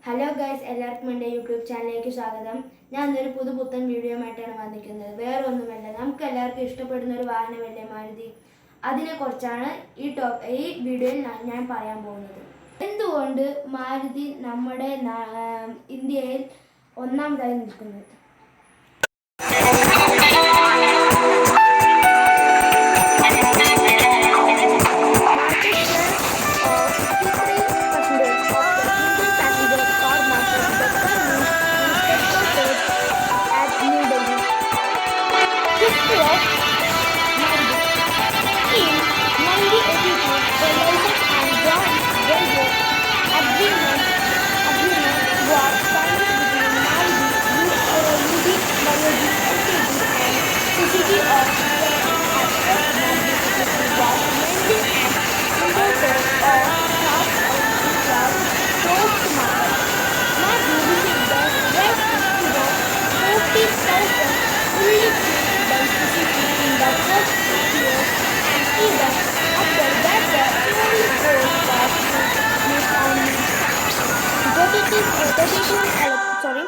Hello guys, എല്ലാവർക്കും എൻ്റെ YouTube ചാനലിലേക്ക് സ്വാഗതം. ഞാൻ ഇന്നൊരു പുതുപുത്തൻ വീഡിയോ ആയിട്ടാണ് വന്നിരിക്കുന്നത്. വേറെ ഒന്നുമല്ല, നമുക്ക് എല്ലാവർക്കും ഇഷ്ടപ്പെടുന്ന ഒരു വാഹനമല്ലേ മാരുതി. അതിനെക്കുറിച്ചാണ് ഈ വീഡിയോയിൽ ഞാൻ പറയാൻ പോകുന്നത്. എന്തുകൊണ്ട് മാരുതി നമ്മുടെ ഇന്ത്യയിൽ ഒന്നാമതായി നിൽക്കുന്നത്? Sorry,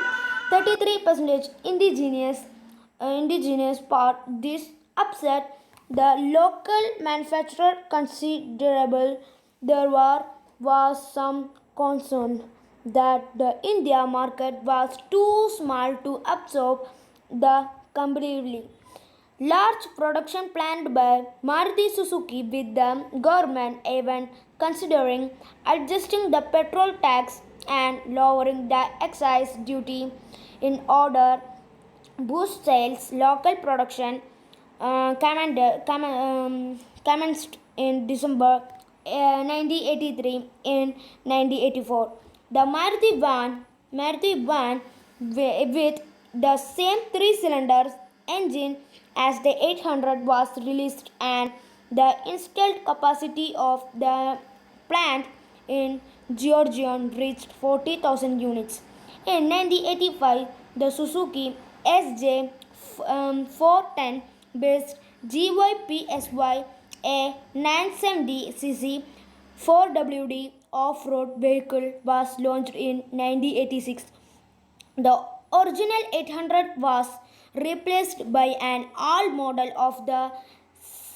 33% indigenous part. This upset the local manufacturer considerable. There was some concern that the India market was too small to absorb the comparatively large production planned by Maruti Suzuki, with the government even considering adjusting the petrol tax and lowering the excise duty in order boost sales. Local production commenced in December 1983. In 1984, the Maruti van with the same 3-cylinder engine as the 800 was released, and the installed capacity of the plant in Georgia reached 40,000 units. In 1985, the Suzuki SJ410 based GYPSY, a 970cc 4WD off-road vehicle, was launched in 1986. The original 800 was replaced by an all model of the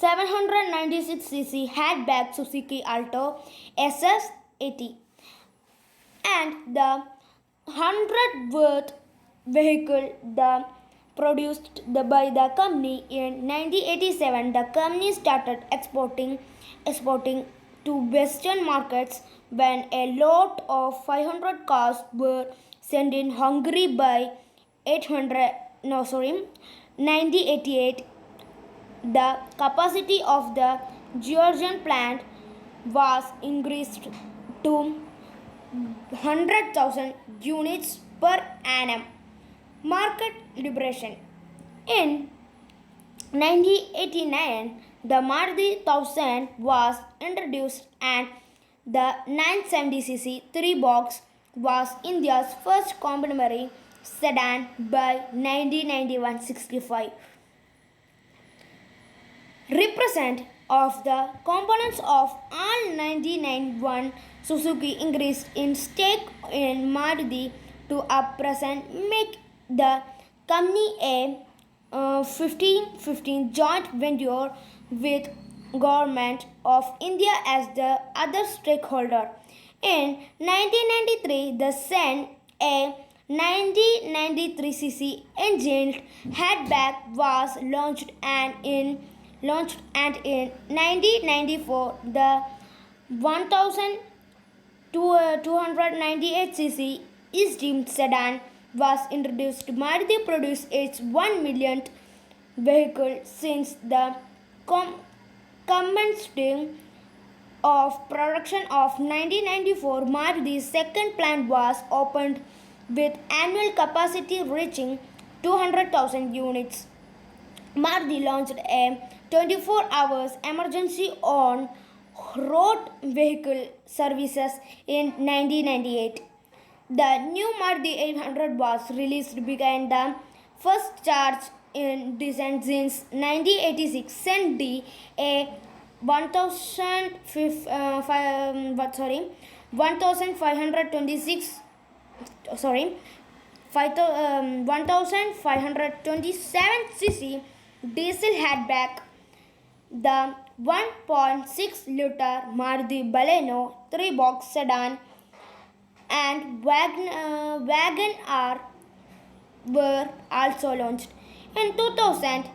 796cc hatchback Suzuki Alto SS80, and the 100th vehicle produced by the company in 1987. The company started exporting to Western markets when a lot of 500 cars were sent in Hungary by 1988. The capacity of the Georgian plant was increased to 100,000 units per annum. Market liberation. In 1989, the Maruti 1000 was introduced, and the 970cc 3-box was India's first contemporary sedan by 1991-65. Represent of the components of all 1991 Suzuki increased in stake in Maruti to at present make the company a 15-15 joint venture with Government of India as the other stakeholder. In 1993, the Sen, a 1993cc engined hatchback, was launched, and in 1994, the 1298cc E-Stream sedan was introduced. Maruti produced its 1 millionth vehicle since the commencement of production of 1994. Maruti's second plant was opened with annual capacity reaching 200,000 units. Maruti launched a 24 hours emergency on road vehicle services in 1998. The new Maruti 800 was released, began the first charge in descent since 1986. Sent D, a 1526 sorry 1527 cc diesel hatchback, the 1.6 liter Maruti Baleno 3-box sedan, and Wagon R were also launched. In 2000,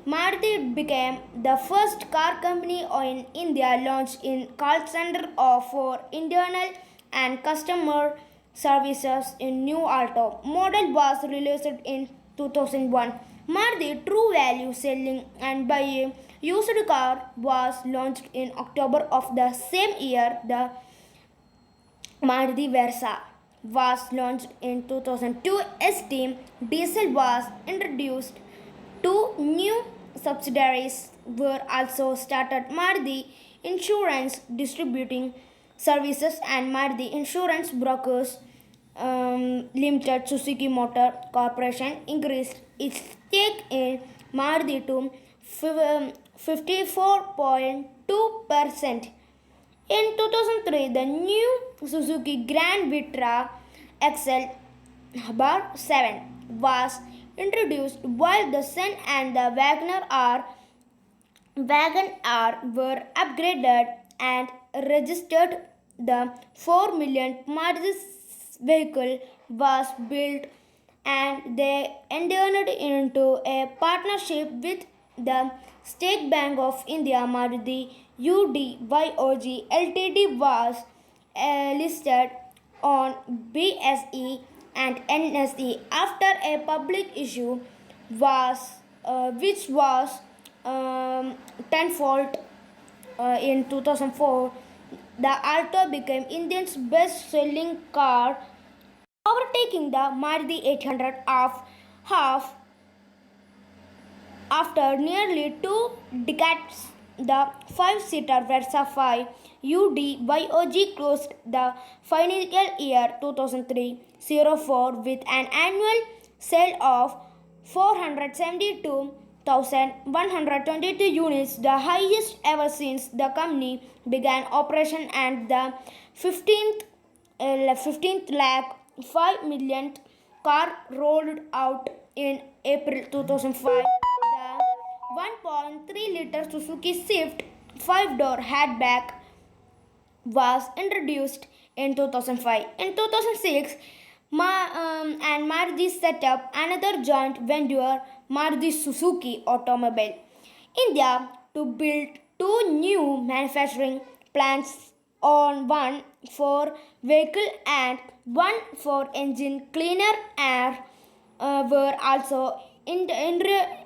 Maruti became the first car company in India launched in call center for internal and customer services in New Alto. Model was released in 2001. Maruti True Value Selling and Buy a Used Car was launched in October of the same year. The Maruti Versa was launched in 2002. ST Diesel was introduced. Two new subsidiaries were also started: Maruti Insurance Distributing Services and Maruti Insurance Brokers Limited. Suzuki Motor Corporation increased its stake in Maruti to 54.2%. In 2003, the new Suzuki Grand Vitara XL-7 was introduced, while the Sun and the Wagon R were upgraded and registered. The 4 millionth Maruti vehicle was built, and they entered into a partnership with the State Bank of India. Maruti UDYOG Ltd was listed on BSE and NSE after a public issue which was tenfold in 2004. The Alto became India's best-selling car, overtaking the Maruti 800 of half. After nearly 2 decades, the 5-seater Versa 5 UDYOG closed the financial year 2003-04 with an annual sale of 472,122 units, the highest ever since the company began operation, and the 15th lakh 5 millionth car rolled out in April 2005. The 1.3 liter Suzuki Swift 5-door hatchback was introduced in 2005. In 2006, and Maruti set up another joint venture, Maruti Suzuki Automobile India, to build two new manufacturing plants, on one for vehicle and one for engine. Cleaner air were also introduced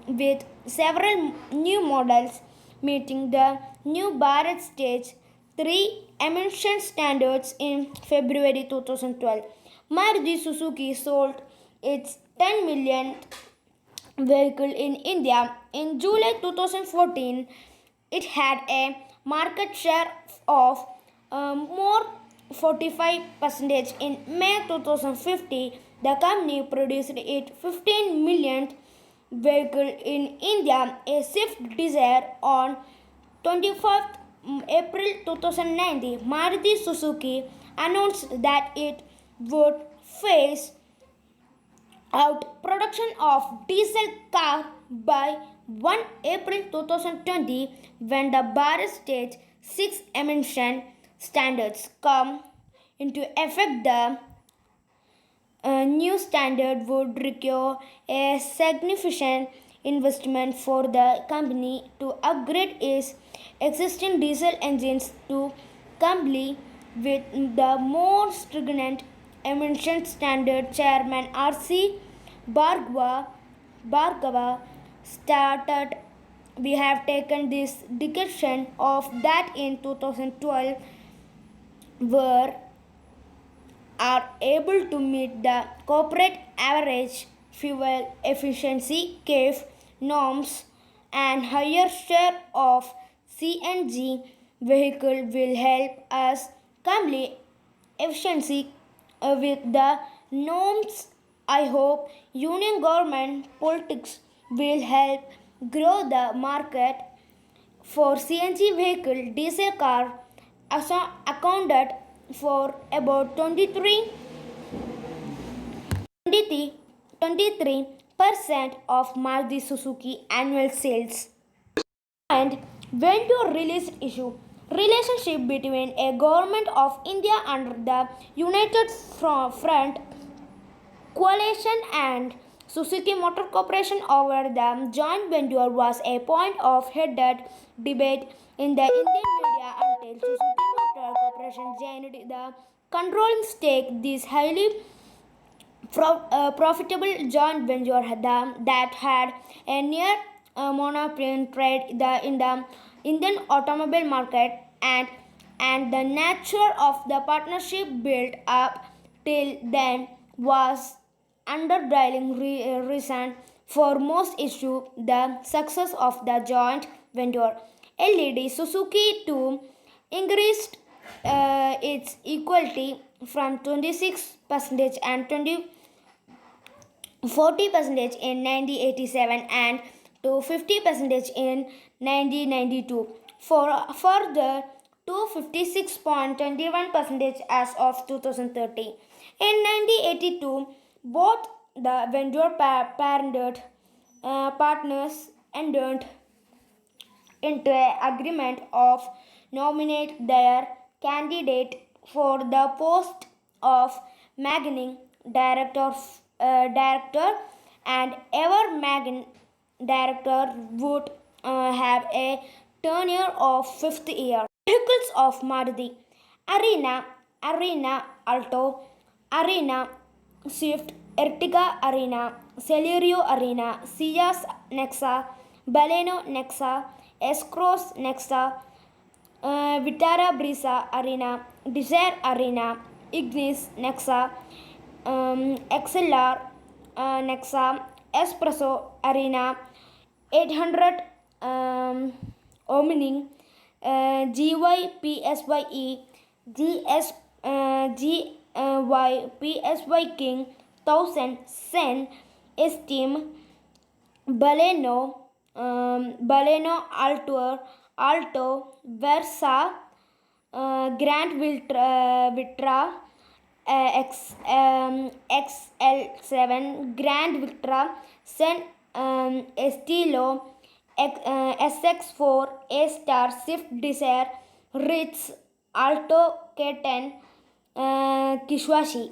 with several new models meeting the new Bharat Stage 3 emission standards in February 2012. Maruti Suzuki sold its 10 millionth vehicle in India in July 2014. It had a market share of more 45%. In May 2050, the company produced its 15 millionth vehicle in India, a Swift Desire. On 25th April 2019, Maruti Suzuki announced that it would phase out production of diesel car by 1 April 2020 when the Bharat Stage 6 emission standards come into effect. The new standard would require a significant investment for the company to upgrade its existing diesel engines to comply with the more stringent emission standard. Chairman R.C. Bhargava started, "We have taken this decision of that in 2012 were are able to meet the corporate average fuel efficiency CAFE norms, and higher share of CNG vehicle will help us comply efficiency with the norms. I hope union government politics will help grow the market for CNG vehicle. Diesel car accounted for about 23% of Maruti Suzuki annual sales. And when to release issue relationship between a government of India and the United Front Coalition and Suzuki Motor Corporation over the joint venture was a point of heated debate in the Indian media until Suzuki Motor Corporation gained the controlling stake. This highly profitable joint venture that had a near monopoly in trade in the Indian automobile market, and the nature of the partnership built up till then was underlying reason for most issue the success of the joint venture. LED Suzuki too increased its equality from 26% and 40% in 1987 and to 50% in 1992, for further to 56.21% as of 2030. In 1982, both the venture partners entered into an agreement of nominate their candidate for the post of managing director, and ever managing director would have a tenure of 5th year. Vehicles of Maruti: Arena Alto, Arena Swift, Ertiga Arena, Celerio Arena, Ciaz Nexa, Baleno Nexa, S-Cross Nexa, Vitara Brisa Arena, Desire Arena, Ignis Nexa, XLR Nexa, Espresso Arena, 800 Omni, GYPSYE, GYPSY King, 1000 Sen, Esteem, Baleno Alto, Versa, Grand Vitra, XL7, Grand Vitra, Sen, Estilo, SX4, A-Star, Swift Desire, Ritz, Alto K10, Kishashi.